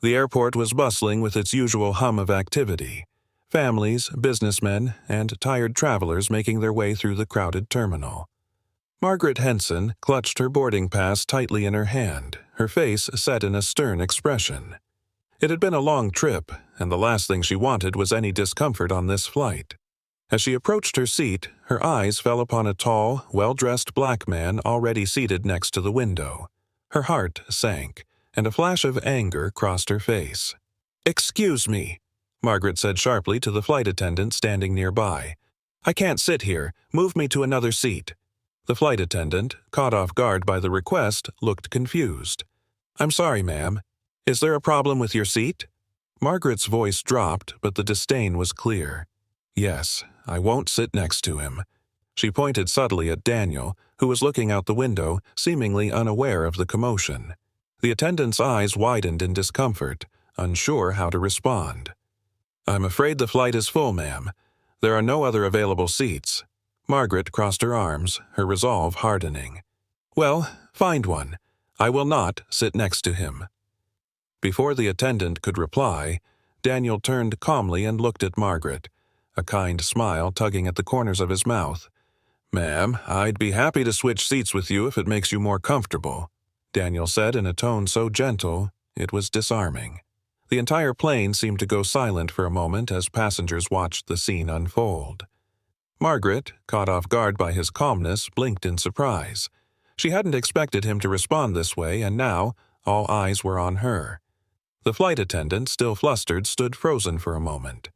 The airport was bustling with its usual hum of activity. Families, businessmen, and tired travelers making their way through the crowded terminal. Margaret Henson clutched her boarding pass tightly in her hand, her face set in a stern expression. It had been a long trip, and the last thing she wanted was any discomfort on this flight. As she approached her seat, her eyes fell upon a tall, well-dressed black man already seated next to the window. Her heart sank, and a flash of anger crossed her face. "Excuse me," Margaret said sharply to the flight attendant standing nearby. "I can't sit here. Move me to another seat." The flight attendant, caught off guard by the request, looked confused. "I'm sorry, ma'am. Is there a problem with your seat?" Margaret's voice dropped, but the disdain was clear. "Yes, I won't sit next to him." She pointed subtly at Daniel, who was looking out the window, seemingly unaware of the commotion. The attendant's eyes widened in discomfort, unsure how to respond. "I'm afraid the flight is full, ma'am. There are no other available seats." Margaret crossed her arms, her resolve hardening. "Well, find one. I will not sit next to him." Before the attendant could reply, Daniel turned calmly and looked at Margaret, a kind smile tugging at the corners of his mouth. "Ma'am, I'd be happy to switch seats with you if it makes you more comfortable," Daniel said in a tone so gentle it was disarming. The entire plane seemed to go silent for a moment as passengers watched the scene unfold. Margaret, caught off guard by his calmness, blinked in surprise. She hadn't expected him to respond this way, and now all eyes were on her. The flight attendant, still flustered, stood frozen for a moment.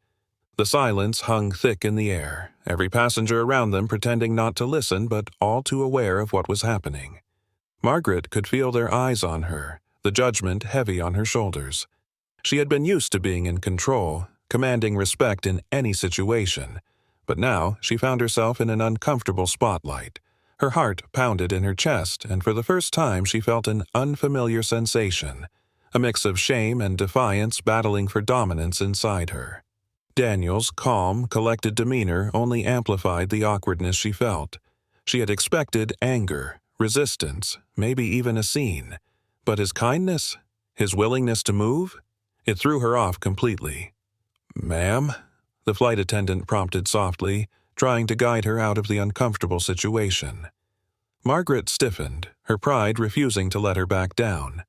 The silence hung thick in the air, every passenger around them pretending not to listen but all too aware of what was happening. Margaret could feel their eyes on her, the judgment heavy on her shoulders. She had been used to being in control, commanding respect in any situation, but now she found herself in an uncomfortable spotlight. Her heart pounded in her chest, and for the first time she felt an unfamiliar sensation, a mix of shame and defiance battling for dominance inside her. Daniel's calm, collected demeanor only amplified the awkwardness she felt. She had expected anger, resistance, maybe even a scene. But his kindness? His willingness to move? It threw her off completely. "Ma'am?" the flight attendant prompted softly, trying to guide her out of the uncomfortable situation. Margaret stiffened, her pride refusing to let her back down.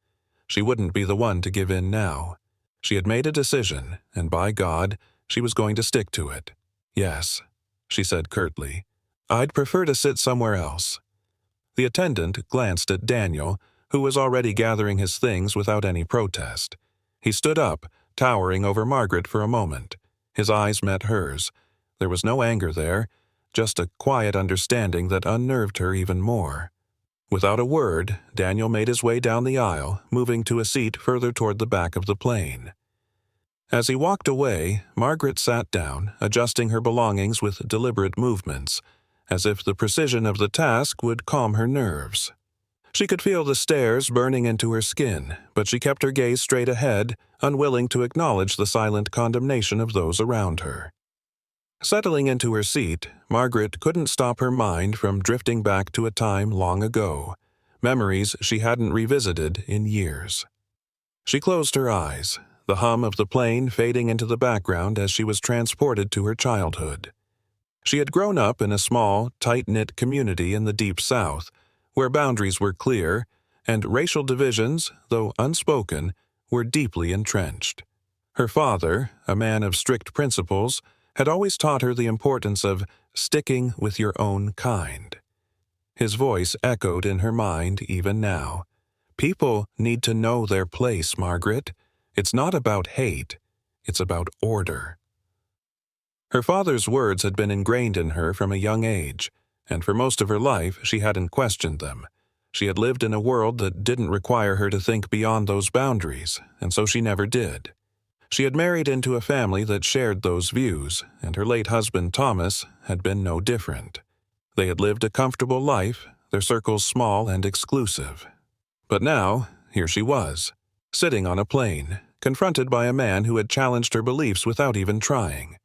She wouldn't be the one to give in now. She had made a decision, and by God, she was going to stick to it. "Yes," she said curtly. "I'd prefer to sit somewhere else." The attendant glanced at Daniel, who was already gathering his things without any protest. He stood up, towering over Margaret for a moment. His eyes met hers. There was no anger there, just a quiet understanding that unnerved her even more. Without a word, Daniel made his way down the aisle, moving to a seat further toward the back of the plane. As he walked away, Margaret sat down, adjusting her belongings with deliberate movements, as if the precision of the task would calm her nerves. She could feel the stares burning into her skin, but she kept her gaze straight ahead, unwilling to acknowledge the silent condemnation of those around her. Settling into her seat, Margaret couldn't stop her mind from drifting back to a time long ago, memories she hadn't revisited in years. She closed her eyes, the hum of the plane fading into the background as she was transported to her childhood. She had grown up in a small, tight-knit community in the Deep South, where boundaries were clear, and racial divisions, though unspoken, were deeply entrenched. Her father, a man of strict principles, had always taught her the importance of sticking with your own kind. His voice echoed in her mind even now. "People need to know their place, Margaret. It's not about hate, it's about order." Her father's words had been ingrained in her from a young age, and for most of her life she hadn't questioned them. She had lived in a world that didn't require her to think beyond those boundaries, and so she never did. She had married into a family that shared those views, and her late husband, Thomas, had been no different. They had lived a comfortable life, their circles small and exclusive. But now, here she was, sitting on a plane, confronted by a man who had challenged her beliefs without even trying.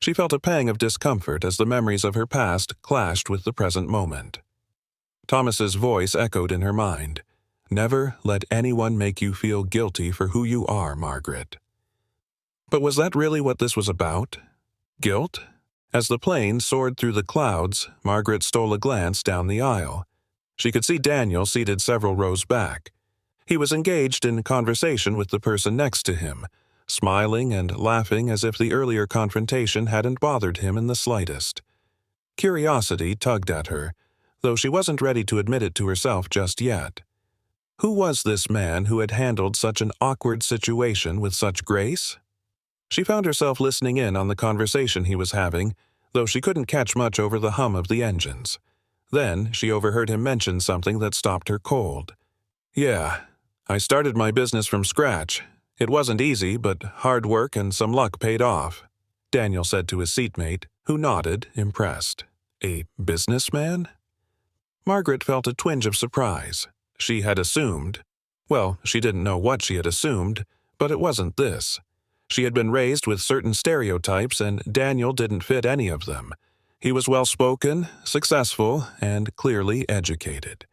She felt a pang of discomfort as the memories of her past clashed with the present moment. Thomas's voice echoed in her mind. Never let anyone make you feel guilty for who you are, Margaret. But was that really what this was about? Guilt? As the plane soared through the clouds, Margaret stole a glance down the aisle. She could see Daniel seated several rows back. He was engaged in conversation with the person next to him, smiling and laughing as if the earlier confrontation hadn't bothered him in the slightest. Curiosity tugged at her, though she wasn't ready to admit it to herself just yet. Who was this man who had handled such an awkward situation with such grace? She found herself listening in on the conversation he was having, though she couldn't catch much over the hum of the engines. Then she overheard him mention something that stopped her cold. "Yeah, I started my business from scratch. It wasn't easy, but hard work and some luck paid off," Daniel said to his seatmate, who nodded, impressed. A businessman? Margaret felt a twinge of surprise. She had assumed. Well, she didn't know what she had assumed, but it wasn't this. She had been raised with certain stereotypes, and Daniel didn't fit any of them. He was well-spoken, successful, and clearly educated.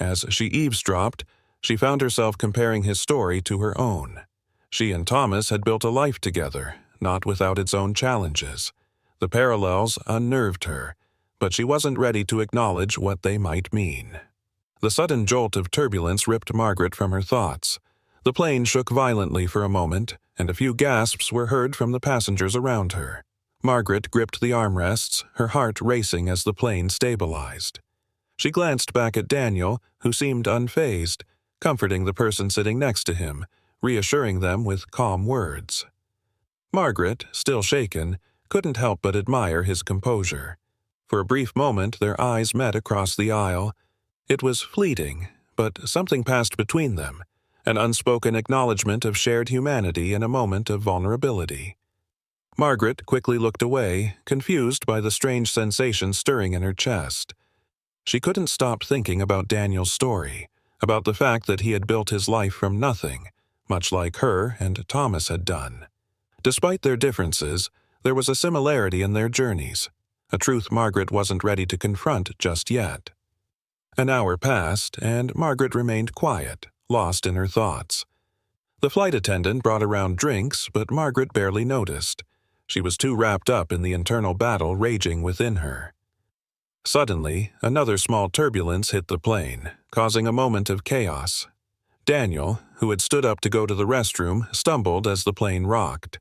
As she eavesdropped, she found herself comparing his story to her own. She and Thomas had built a life together, not without its own challenges. The parallels unnerved her, but she wasn't ready to acknowledge what they might mean. The sudden jolt of turbulence ripped Margaret from her thoughts. The plane shook violently for a moment, and a few gasps were heard from the passengers around her. Margaret gripped the armrests, her heart racing as the plane stabilized. She glanced back at Daniel, who seemed unfazed, comforting the person sitting next to him, reassuring them with calm words. Margaret, still shaken, couldn't help but admire his composure. For a brief moment their eyes met across the aisle. It was fleeting, but something passed between them, an unspoken acknowledgement of shared humanity in a moment of vulnerability. Margaret quickly looked away, confused by the strange sensation stirring in her chest. She couldn't stop thinking about Daniel's story, about the fact that he had built his life from nothing, much like her and Thomas had done. Despite their differences, there was a similarity in their journeys, a truth Margaret wasn't ready to confront just yet. An hour passed, and Margaret remained quiet, lost in her thoughts. The flight attendant brought around drinks, but Margaret barely noticed. She was too wrapped up in the internal battle raging within her. Suddenly, another small turbulence hit the plane, causing a moment of chaos. Daniel, who had stood up to go to the restroom, stumbled as the plane rocked.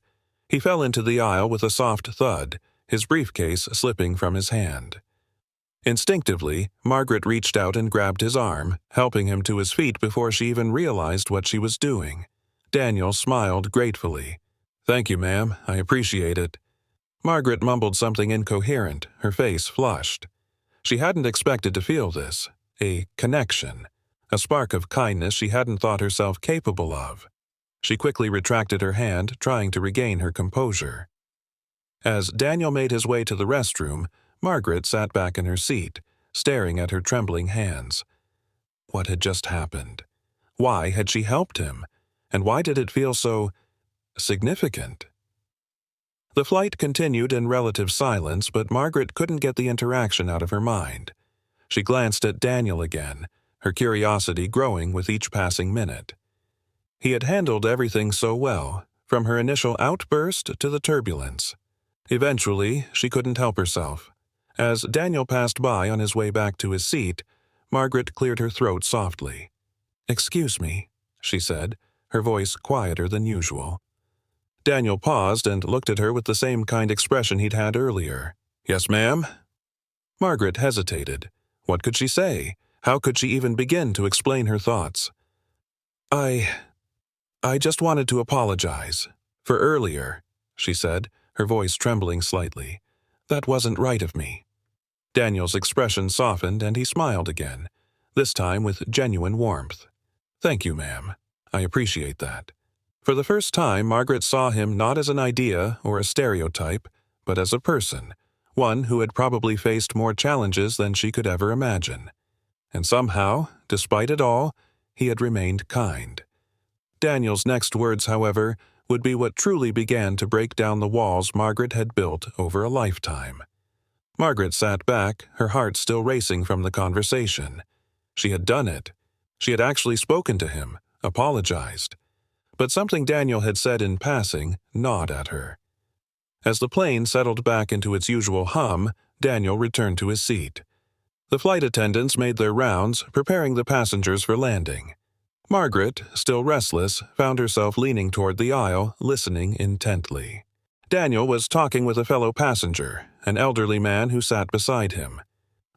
He fell into the aisle with a soft thud, his briefcase slipping from his hand. Instinctively, Margaret reached out and grabbed his arm, helping him to his feet before she even realized what she was doing. Daniel smiled gratefully. "Thank you, ma'am. I appreciate it." Margaret mumbled something incoherent, her face flushed. She hadn't expected to feel this, a connection, a spark of kindness she hadn't thought herself capable of. She quickly retracted her hand, trying to regain her composure. As Daniel made his way to the restroom, Margaret sat back in her seat, staring at her trembling hands. What had just happened? Why had she helped him? And why did it feel so significant? The flight continued in relative silence, but Margaret couldn't get the interaction out of her mind. She glanced at Daniel again, her curiosity growing with each passing minute. He had handled everything so well, from her initial outburst to the turbulence. Eventually, she couldn't help herself. As Daniel passed by on his way back to his seat, Margaret cleared her throat softly. "Excuse me," she said, her voice quieter than usual. Daniel paused and looked at her with the same kind expression he'd had earlier. "Yes, ma'am?" Margaret hesitated. What could she say? How could she even begin to explain her thoughts? I just wanted to apologize. For earlier," she said, her voice trembling slightly. "That wasn't right of me." Daniel's expression softened and he smiled again, this time with genuine warmth. "Thank you, ma'am. I appreciate that." For the first time, Margaret saw him not as an idea or a stereotype, but as a person, one who had probably faced more challenges than she could ever imagine. And somehow, despite it all, he had remained kind. Daniel's next words, however, would be what truly began to break down the walls Margaret had built over a lifetime. Margaret sat back, her heart still racing from the conversation. She had done it. She had actually spoken to him, apologized. But something Daniel had said in passing gnawed at her. As the plane settled back into its usual hum, Daniel returned to his seat. The flight attendants made their rounds, preparing the passengers for landing. Margaret, still restless, found herself leaning toward the aisle, listening intently. Daniel was talking with a fellow passenger, an elderly man who sat beside him.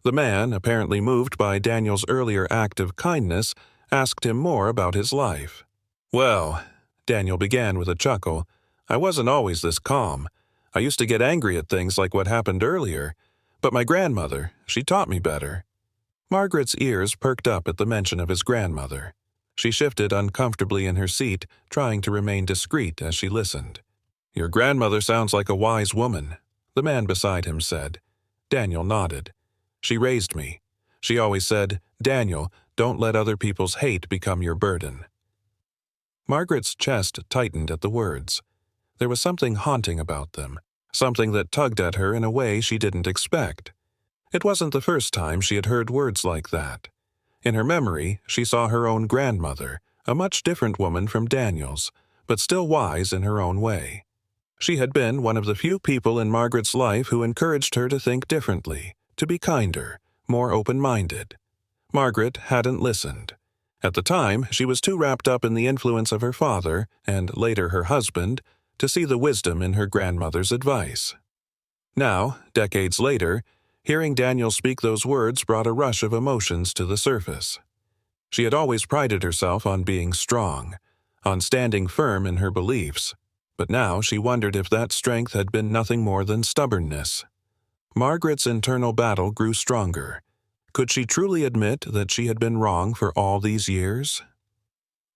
The man, apparently moved by Daniel's earlier act of kindness, asked him more about his life. "Well," Daniel began with a chuckle, "I wasn't always this calm. I used to get angry at things like what happened earlier, but my grandmother, she taught me better." Margaret's ears perked up at the mention of his grandmother. She shifted uncomfortably in her seat, trying to remain discreet as she listened. "Your grandmother sounds like a wise woman," the man beside him said. Daniel nodded. "She raised me. She always said, 'Daniel, don't let other people's hate become your burden.'" Margaret's chest tightened at the words. There was something haunting about them, something that tugged at her in a way she didn't expect. It wasn't the first time she had heard words like that. In her memory, she saw her own grandmother, a much different woman from Daniel's, but still wise in her own way. She had been one of the few people in Margaret's life who encouraged her to think differently, to be kinder, more open-minded. Margaret hadn't listened. At the time, she was too wrapped up in the influence of her father, and later her husband, to see the wisdom in her grandmother's advice. Now, decades later, hearing Daniel speak those words brought a rush of emotions to the surface. She had always prided herself on being strong, on standing firm in her beliefs, but now she wondered if that strength had been nothing more than stubbornness. Margaret's internal battle grew stronger. Could she truly admit that she had been wrong for all these years?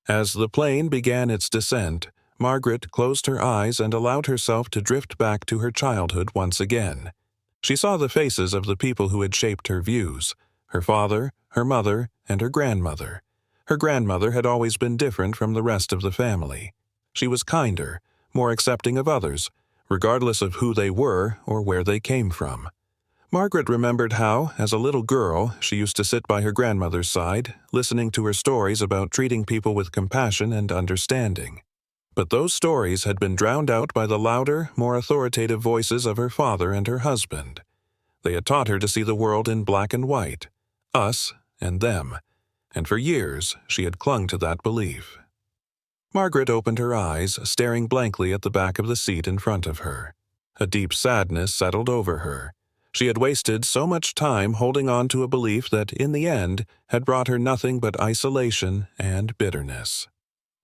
As the plane began its descent, Margaret closed her eyes and allowed herself to drift back to her childhood once again. She saw the faces of the people who had shaped her views: her father, her mother, and her grandmother. Her grandmother had always been different from the rest of the family. She was kinder, more accepting of others, regardless of who they were or where they came from. Margaret remembered how, as a little girl, she used to sit by her grandmother's side, listening to her stories about treating people with compassion and understanding. But those stories had been drowned out by the louder, more authoritative voices of her father and her husband. They had taught her to see the world in black and white, us and them, and for years she had clung to that belief. Margaret opened her eyes, staring blankly at the back of the seat in front of her. A deep sadness settled over her. She had wasted so much time holding on to a belief that, in the end, had brought her nothing but isolation and bitterness.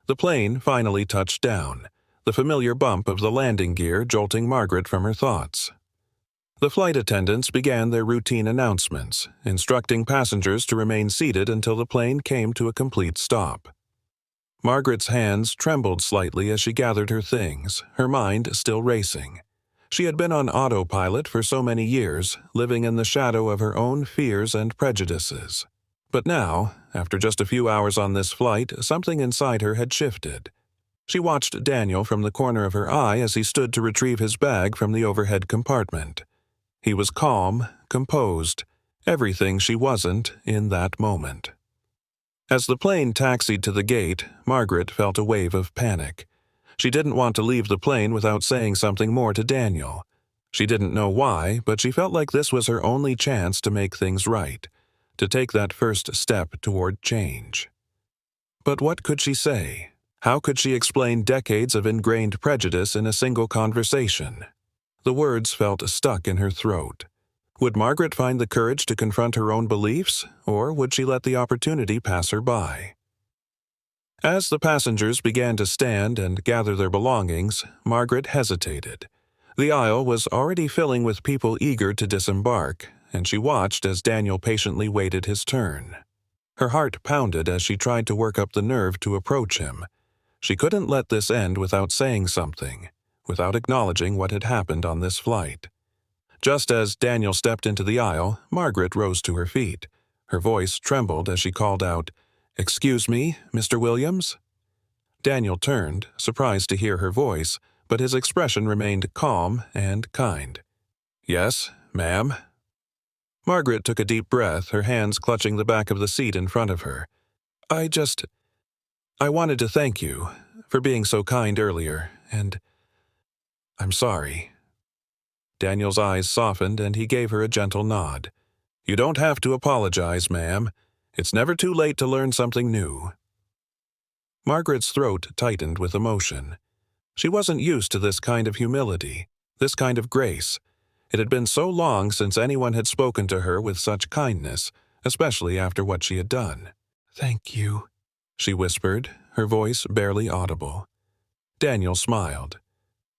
The plane finally touched down, the familiar bump of the landing gear jolting Margaret from her thoughts. The flight attendants began their routine announcements, instructing passengers to remain seated until the plane came to a complete stop. Margaret's hands trembled slightly as she gathered her things, her mind still racing. She had been on autopilot for so many years, living in the shadow of her own fears and prejudices. But now, after just a few hours on this flight, something inside her had shifted. She watched Daniel from the corner of her eye as he stood to retrieve his bag from the overhead compartment. He was calm, composed, everything she wasn't in that moment. As the plane taxied to the gate, Margaret felt a wave of panic. She didn't want to leave the plane without saying something more to Daniel. She didn't know why, but she felt like this was her only chance to make things right, to take that first step toward change. But what could she say? How could she explain decades of ingrained prejudice in a single conversation? The words felt stuck in her throat. Would Margaret find the courage to confront her own beliefs, or would she let the opportunity pass her by? As the passengers began to stand and gather their belongings, Margaret hesitated. The aisle was already filling with people eager to disembark, and she watched as Daniel patiently waited his turn. Her heart pounded as she tried to work up the nerve to approach him. She couldn't let this end without saying something, without acknowledging what had happened on this flight. Just as Daniel stepped into the aisle, Margaret rose to her feet. Her voice trembled as she called out, "Excuse me, Mr. Williams?" Daniel turned, surprised to hear her voice, but his expression remained calm and kind. "Yes, ma'am." Margaret took a deep breath, her hands clutching the back of the seat in front of her. I wanted to thank you for being so kind earlier, and I'm sorry." Daniel's eyes softened and he gave her a gentle nod. "You don't have to apologize, ma'am. It's never too late to learn something new." Margaret's throat tightened with emotion. She wasn't used to this kind of humility, this kind of grace. It had been so long since anyone had spoken to her with such kindness, especially after what she had done. "Thank you," she whispered, her voice barely audible. Daniel smiled.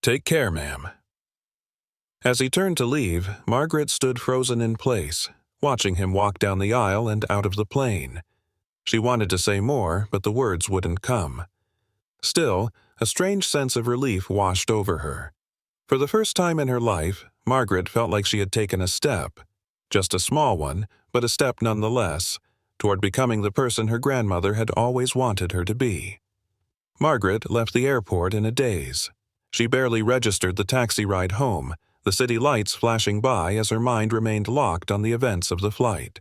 "Take care, ma'am." As he turned to leave, Margaret stood frozen in place, watching him walk down the aisle and out of the plane. She wanted to say more, but the words wouldn't come. Still, a strange sense of relief washed over her. For the first time in her life, Margaret felt like she had taken a step, just a small one, but a step nonetheless, toward becoming the person her grandmother had always wanted her to be. Margaret left the airport in a daze. She barely registered the taxi ride home, the city lights flashing by as her mind remained locked on the events of the flight.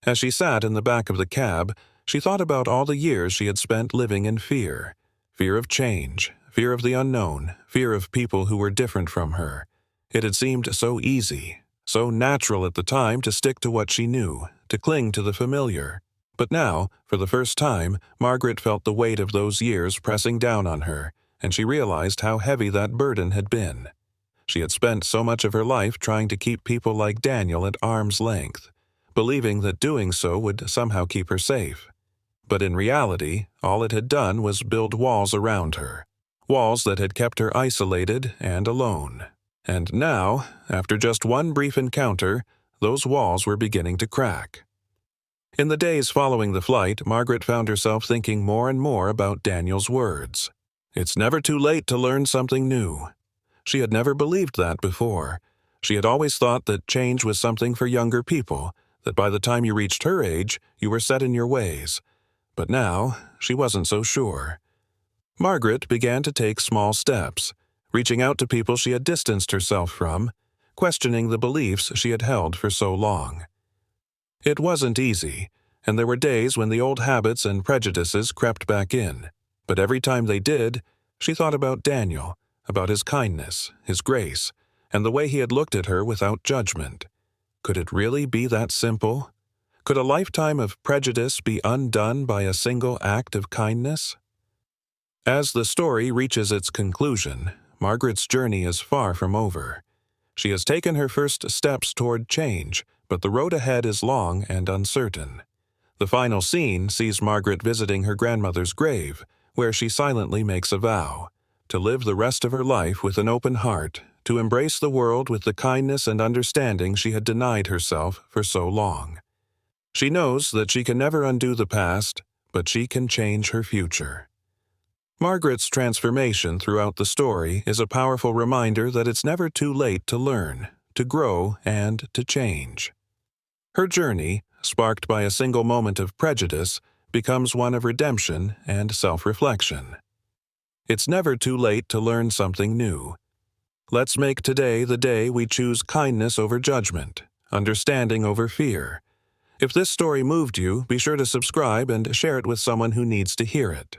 As she sat in the back of the cab, she thought about all the years she had spent living in fear. Fear of change, fear of the unknown, fear of people who were different from her. It had seemed so easy, so natural at the time to stick to what she knew, to cling to the familiar. But now, for the first time, Margaret felt the weight of those years pressing down on her, and she realized how heavy that burden had been. She had spent so much of her life trying to keep people like Daniel at arm's length, believing that doing so would somehow keep her safe. But in reality, all it had done was build walls around her, walls that had kept her isolated and alone. And now, after just one brief encounter, those walls were beginning to crack. In the days following the flight, Margaret found herself thinking more and more about Daniel's words. It's never too late to learn something new. She had never believed that before. She had always thought that change was something for younger people, that by the time you reached her age, you were set in your ways. But now, she wasn't so sure. Margaret began to take small steps, reaching out to people she had distanced herself from, questioning the beliefs she had held for so long. It wasn't easy, and there were days when the old habits and prejudices crept back in. But every time they did, she thought about Daniel, about his kindness, his grace, and the way he had looked at her without judgment. Could it really be that simple? Could a lifetime of prejudice be undone by a single act of kindness? As the story reaches its conclusion, Margaret's journey is far from over. She has taken her first steps toward change, but the road ahead is long and uncertain. The final scene sees Margaret visiting her grandmother's grave, where she silently makes a vow to live the rest of her life with an open heart, to embrace the world with the kindness and understanding she had denied herself for so long. She knows that she can never undo the past, but she can change her future. Margaret's transformation throughout the story is a powerful reminder that it's never too late to learn, to grow, and to change. Her journey, sparked by a single moment of prejudice, becomes one of redemption and self-reflection. It's never too late to learn something new. Let's make today the day we choose kindness over judgment, understanding over fear. If this story moved you, be sure to subscribe and share it with someone who needs to hear it.